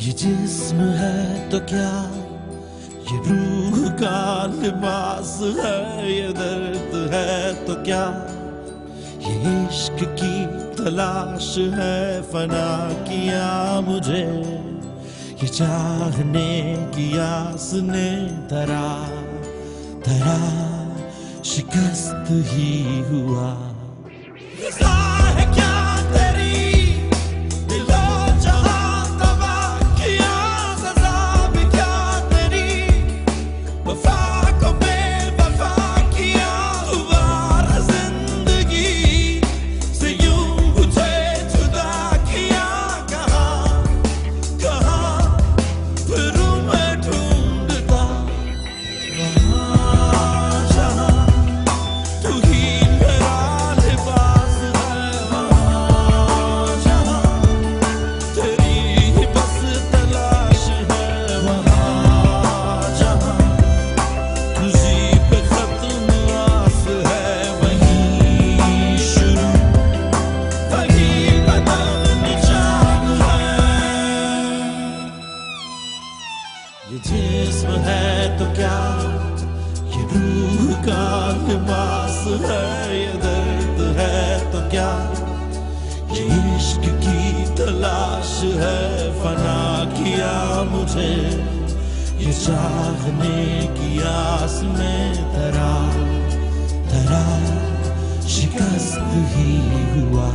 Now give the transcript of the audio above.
ये जिस्म है तो क्या, ये रूह का लिबास है, ये दर्द है तो क्या, ये इश्क की तलाश है, फना किया मुझे ये चाहने की आस ने धरा धरा शिकस्त ही हुआ। ये जिस्म है तो क्या, ये रूह का लिबास है, ये दर्द है तो क्या, ये इश्क की तलाश है, फना किया मुझे ये चाहने की आस में धरा धरा शिकस्त ही हुआ।